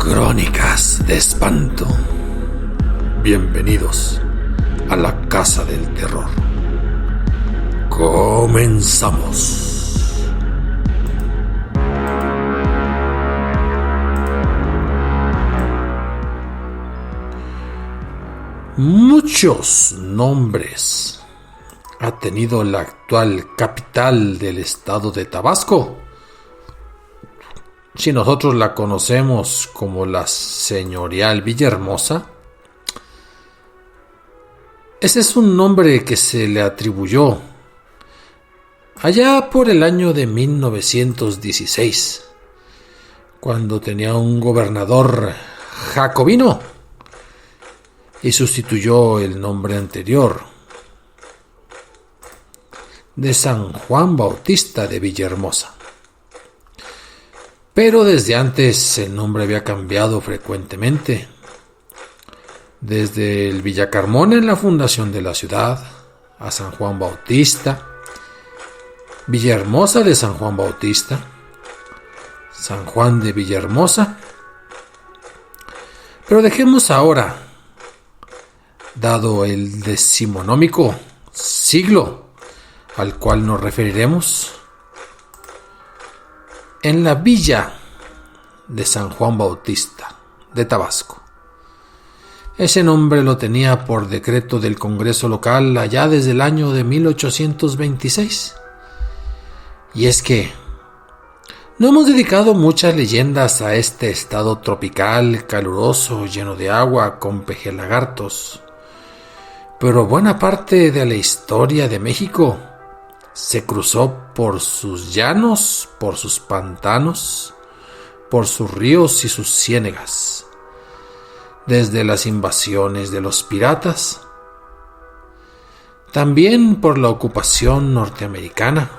Crónicas de espanto. Bienvenidos a la Casa del Terror. Comenzamos. Muchos nombres ha tenido la actual capital del estado de Tabasco. Si nosotros la conocemos como la señorial Villahermosa, ese es un nombre que se le atribuyó allá por el año de 1916, cuando tenía un gobernador jacobino y sustituyó el nombre anterior de San Juan Bautista de Villahermosa. Pero desde antes el nombre había cambiado frecuentemente. Desde el Villa Carmona en la fundación de la ciudad, a San Juan Bautista, Villahermosa de San Juan Bautista, San Juan de Villahermosa. Pero dejemos ahora, dado el decimonónico siglo al cual nos referiremos, en la villa de San Juan Bautista de Tabasco. Ese nombre lo tenía por decreto del Congreso local allá desde el año de 1826. Y es que no hemos dedicado muchas leyendas a este estado tropical, caluroso, lleno de agua, con pejelagartos. Pero buena parte de la historia de México se cruzó por sus llanos, por sus pantanos, por sus ríos y sus ciénegas, desde las invasiones de los piratas, también por la ocupación norteamericana.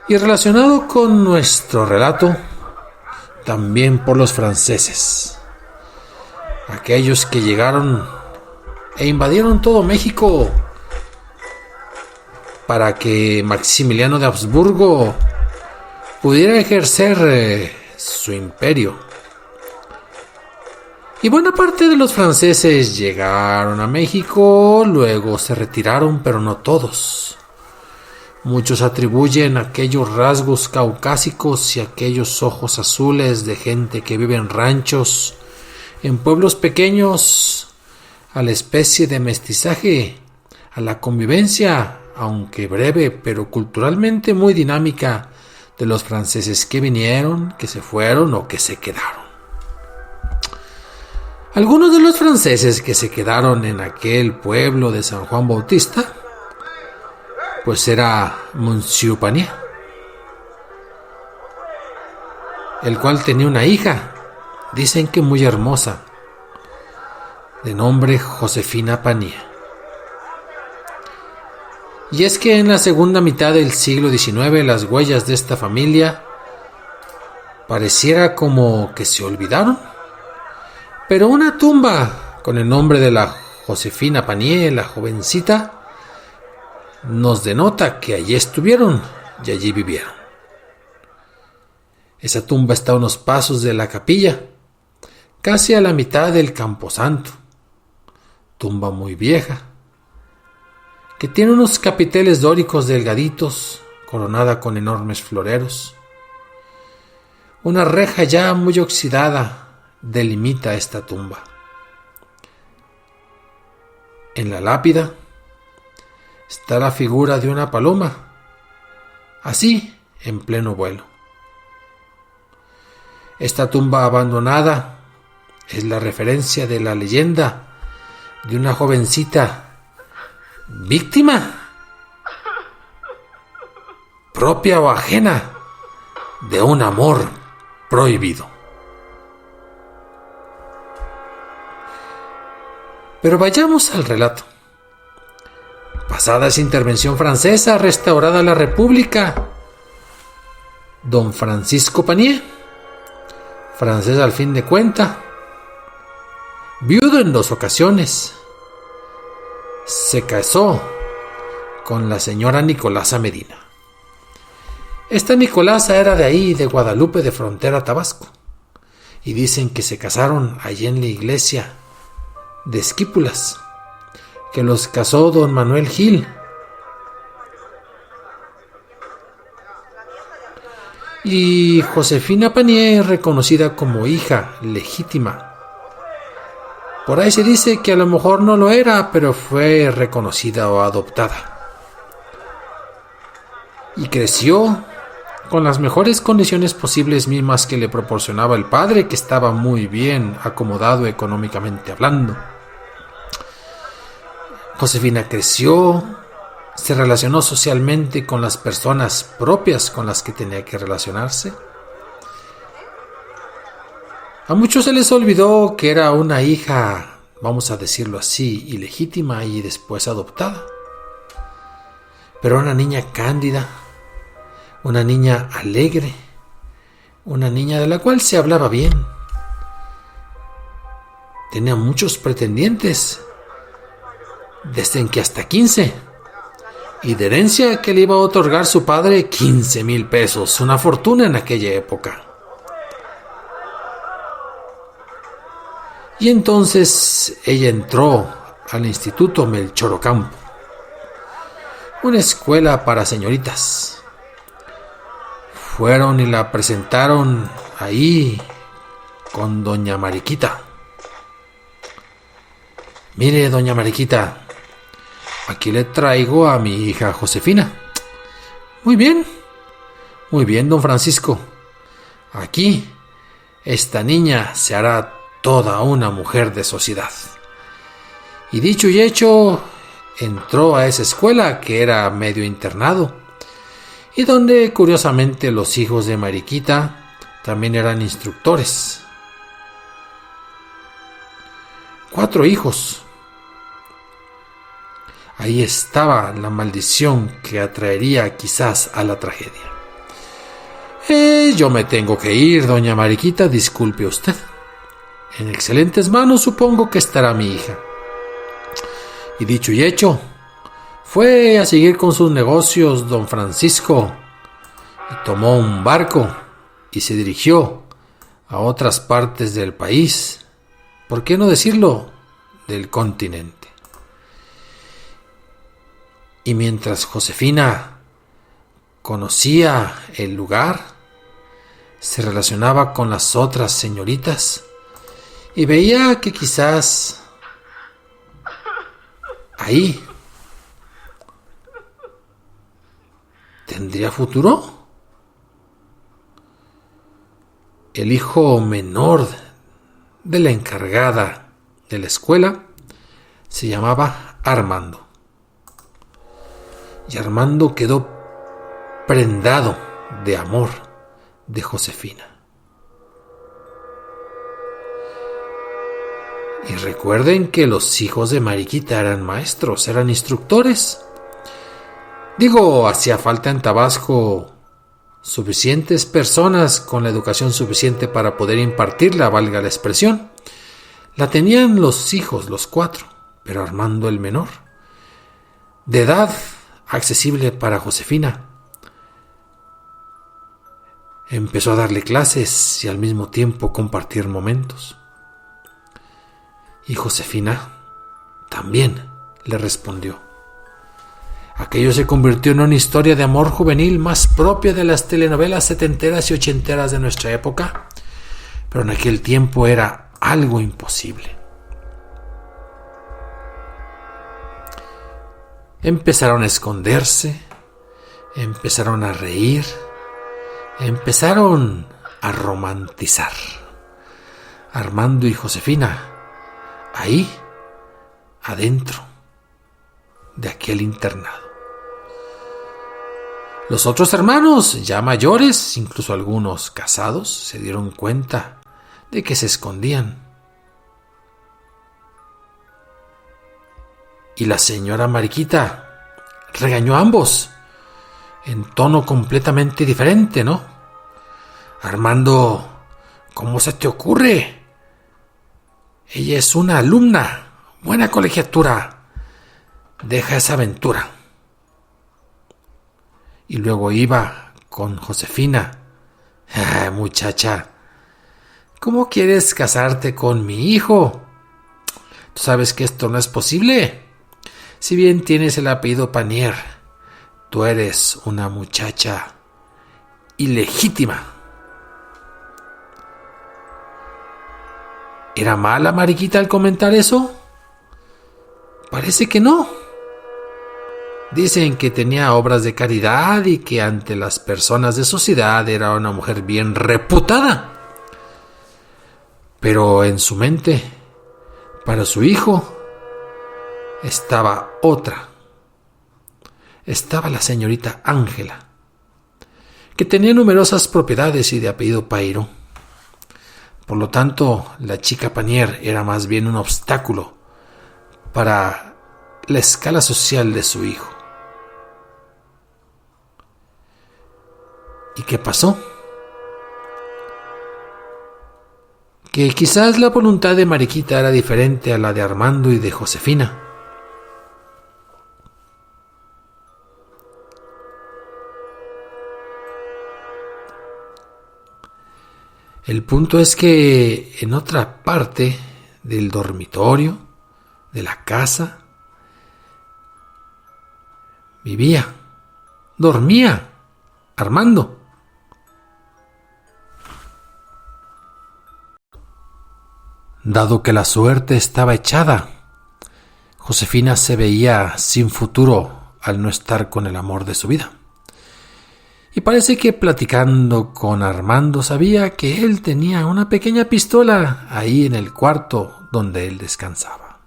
Y relacionado con nuestro relato, también por los franceses, aquellos que llegaron e invadieron todo México para que Maximiliano de Habsburgo pudiera ejercer su imperio. Y buena parte de los franceses llegaron a México, luego se retiraron, pero no todos. Muchos atribuyen aquellos rasgos caucásicos y aquellos ojos azules de gente que vive en ranchos, en pueblos pequeños, a la especie de mestizaje, a la convivencia, aunque breve, pero culturalmente muy dinámica, de los franceses que vinieron, que se fueron o que se quedaron. Algunos de los franceses que se quedaron en aquel pueblo de San Juan Bautista, pues era Monsieur Panier, el cual tenía una hija, dicen que muy hermosa, de nombre Josefina Panier. Y es que en la segunda mitad del siglo XIX las huellas de esta familia pareciera como que se olvidaron. Pero una tumba con el nombre de la Josefina Panier, la jovencita, nos denota que allí estuvieron y allí vivieron. Esa tumba está a unos pasos de la capilla, casi a la mitad del camposanto. Tumba muy vieja, que tiene unos capiteles dóricos delgaditos, coronada con enormes floreros. Una reja ya muy oxidada delimita esta tumba. En la lápida está la figura de una paloma, así en pleno vuelo. Esta tumba abandonada es la referencia de la leyenda de una jovencita víctima, propia o ajena, de un amor prohibido. Pero vayamos al relato. Pasada esa intervención francesa, restaurada la República, don Francisco Panier, francés al fin de cuenta, viudo en 2 ocasiones, se casó con la señora Nicolasa Medina. Esta Nicolasa era de ahí, de Guadalupe, de frontera Tabasco. y dicen que se casaron allí en la iglesia de Esquípulas, que los casó don Manuel Gil. Y Josefina Panié es reconocida como hija legítima. Por ahí se dice que a lo mejor no lo era, pero fue reconocida o adoptada. Y creció con las mejores condiciones posibles mismas que le proporcionaba el padre, que estaba muy bien acomodado económicamente hablando. Josefina creció, se relacionó socialmente con las personas propias con las que tenía que relacionarse. A muchos se les olvidó que era una hija, vamos a decirlo así, ilegítima y después adoptada. Pero una niña cándida, una niña alegre, una niña de la cual se hablaba bien. Tenía muchos pretendientes, desde que hasta 15. Y de herencia que le iba a otorgar su padre 15,000 pesos, una fortuna en aquella época. Y entonces ella entró al Instituto Melchor Ocampo, una escuela para señoritas. Fueron y la presentaron ahí con doña Mariquita. Mire, doña Mariquita, aquí le traigo a mi hija Josefina. Muy bien, don Francisco. Aquí, esta niña se hará toda una mujer de sociedad. Y dicho y hecho, entró a esa escuela que era medio internado, y donde curiosamente los hijos de Mariquita también eran instructores. 4 hijos. Ahí estaba la maldición que atraería quizás a la tragedia. Yo me tengo que ir, doña Mariquita, disculpe usted. En excelentes manos supongo que estará mi hija. Y dicho y hecho, fue a seguir con sus negocios don Francisco y tomó un barco y se dirigió a otras partes del país, ¿por qué no decirlo?, del continente. Y mientras Josefina conocía el lugar, se relacionaba con las otras señoritas y veía que quizás ahí tendría futuro. El hijo menor de la encargada de la escuela se llamaba Armando. Y Armando quedó prendado de amor de Josefina. Y recuerden que los hijos de Mariquita eran maestros, eran instructores. Digo, hacía falta en Tabasco suficientes personas con la educación suficiente para poder impartirla, valga la expresión. La tenían los hijos, los 4, pero Armando el menor, de edad accesible para Josefina, empezó a darle clases y al mismo tiempo compartir momentos. Y Josefina también le respondió. Aquello se convirtió en una historia de amor juvenil más propia de las telenovelas setenteras y ochenteras de nuestra época, pero en aquel tiempo era algo imposible. Empezaron a esconderse, empezaron a reír, empezaron a romantizar. Armando y Josefina, ahí, adentro de aquel internado. Los otros hermanos, ya mayores, incluso algunos casados, se dieron cuenta de que se escondían. Y la señora Mariquita regañó a ambos, en tono completamente diferente, ¿no? Armando, ¿cómo se te ocurre? Ella es una alumna, buena colegiatura. Deja esa aventura. Y luego iba con Josefina. Muchacha, ¿cómo quieres casarte con mi hijo? Tú sabes que esto no es posible. Si bien tienes el apellido Panier, tú eres una muchacha ilegítima. ¿Era mala Mariquita al comentar eso? Parece que no. Dicen que tenía obras de caridad y que ante las personas de sociedad era una mujer bien reputada. Pero en su mente, para su hijo, estaba otra. Estaba la señorita Ángela, que tenía numerosas propiedades y de apellido Pairo. Por lo tanto, la chica Panier era más bien un obstáculo para la escala social de su hijo. ¿Y qué pasó? Que quizás la voluntad de Mariquita era diferente a la de Armando y de Josefina. El punto es que en otra parte del dormitorio, de la casa, dormía Armando. Dado que la suerte estaba echada, Josefina se veía sin futuro al no estar con el amor de su vida. Y parece que platicando con Armando sabía que él tenía una pequeña pistola ahí en el cuarto donde él descansaba.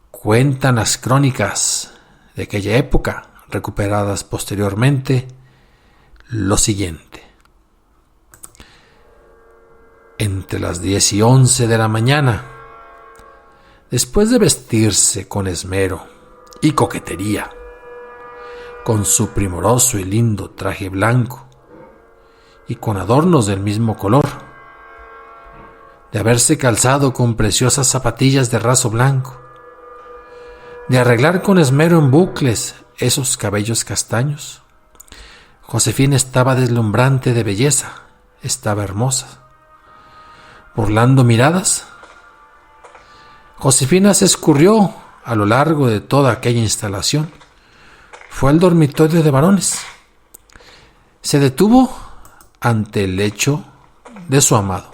Cuentan las crónicas de aquella época, recuperadas posteriormente, lo siguiente. Entre las 10 y 11 de la mañana, después de vestirse con esmero y coquetería, con su primoroso y lindo traje blanco y con adornos del mismo color, de haberse calzado con preciosas zapatillas de raso blanco, de arreglar con esmero en bucles esos cabellos castaños, Josefina estaba deslumbrante de belleza, estaba hermosa. Burlando miradas, Josefina se escurrió a lo largo de toda aquella instalación. Fue al dormitorio de varones. Se detuvo ante el lecho de su amado.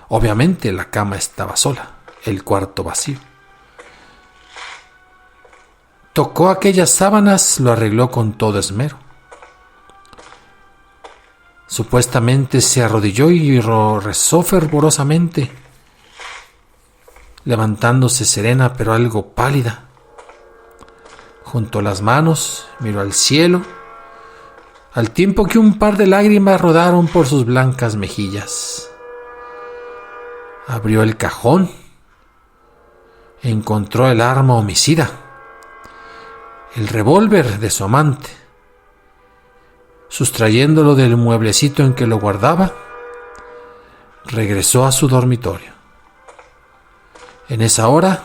Obviamente la cama estaba sola, el cuarto vacío. Tocó aquellas sábanas, lo arregló con todo esmero. Supuestamente se arrodilló y rezó fervorosamente, levantándose serena pero algo pálida. Juntó las manos, miró al cielo, al tiempo que un par de lágrimas rodaron por sus blancas mejillas. Abrió el cajón, encontró el arma homicida, el revólver de su amante. Sustrayéndolo del mueblecito en que lo guardaba, regresó a su dormitorio. En esa hora,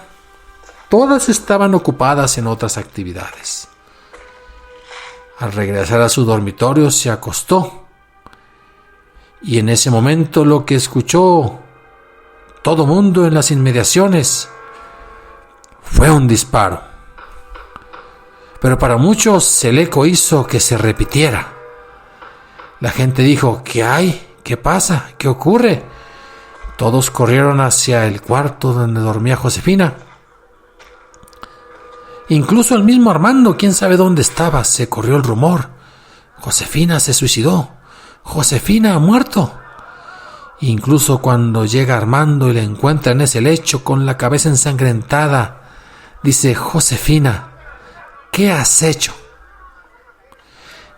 todas estaban ocupadas en otras actividades. Al regresar a su dormitorio se acostó, y en ese momento lo que escuchó todo mundo en las inmediaciones fue un disparo. Pero para muchos el eco hizo que se repitiera. La gente dijo: ¿qué hay? ¿Qué pasa? ¿Qué ocurre? Todos corrieron hacia el cuarto donde dormía Josefina. Incluso el mismo Armando, quién sabe dónde estaba, se corrió el rumor. Josefina se suicidó. Josefina ha muerto. Incluso cuando llega Armando y la encuentra en ese lecho con la cabeza ensangrentada, dice: Josefina, ¿qué has hecho?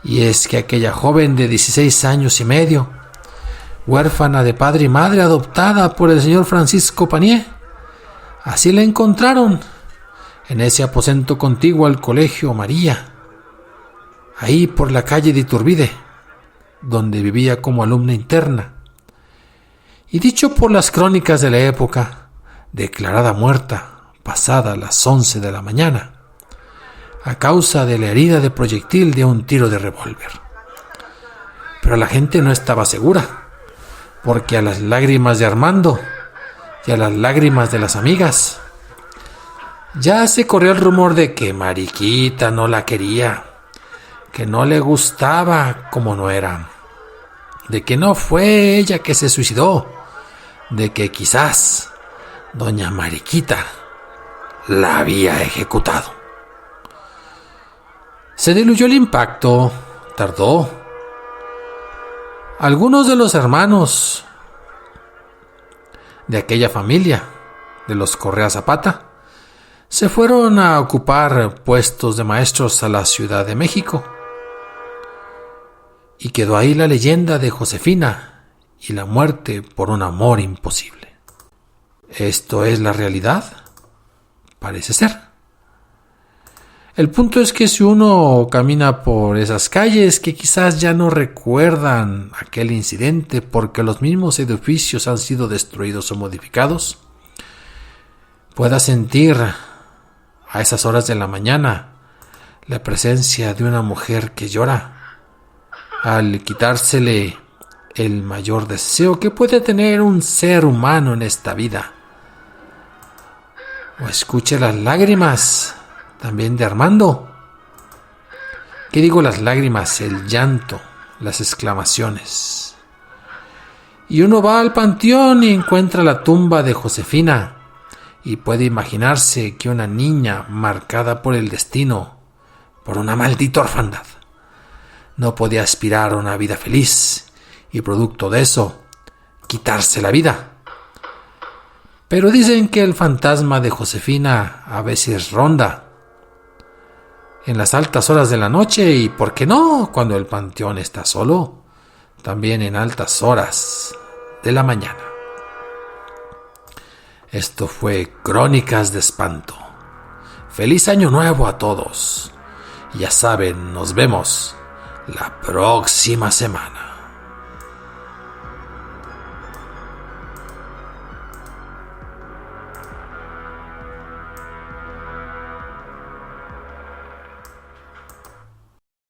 Y es que aquella joven de 16 años y medio, huérfana de padre y madre, adoptada por el señor Francisco Panier, así la encontraron en ese aposento contiguo al Colegio María, ahí por la calle de Iturbide, donde vivía como alumna interna. Y dicho por las crónicas de la época, declarada muerta pasada las 11 de la mañana, a causa de la herida de proyectil de un tiro de revólver. Pero la gente no estaba segura. porque a las lágrimas de Armando y a las lágrimas de las amigas ya se corrió el rumor de que Mariquita no la quería, que no le gustaba como no era, de que no fue ella que se suicidó, de que quizás doña Mariquita la había ejecutado. Se diluyó el impacto, tardó. Algunos de los hermanos de aquella familia, de los Correa Zapata, se fueron a ocupar puestos de maestros a la Ciudad de México. Y quedó ahí la leyenda de Josefina y la muerte por un amor imposible. ¿Esto es la realidad? Parece ser. El punto es que si uno camina por esas calles que quizás ya no recuerdan aquel incidente porque los mismos edificios han sido destruidos o modificados, pueda sentir a esas horas de la mañana la presencia de una mujer que llora al quitársele el mayor deseo que puede tener un ser humano en esta vida. O escuche las lágrimas también de Armando. ¿Qué digo las lágrimas? El llanto, las exclamaciones. Y uno va al panteón y encuentra la tumba de Josefina y puede imaginarse que una niña marcada por el destino, por una maldita orfandad, no podía aspirar a una vida feliz y producto de eso, quitarse la vida. Pero dicen que el fantasma de Josefina a veces ronda en las altas horas de la noche y, ¿por qué no?, cuando el panteón está solo, también en altas horas de la mañana. Esto fue Crónicas de Espanto. ¡Feliz Año Nuevo a todos! Ya saben, nos vemos la próxima semana.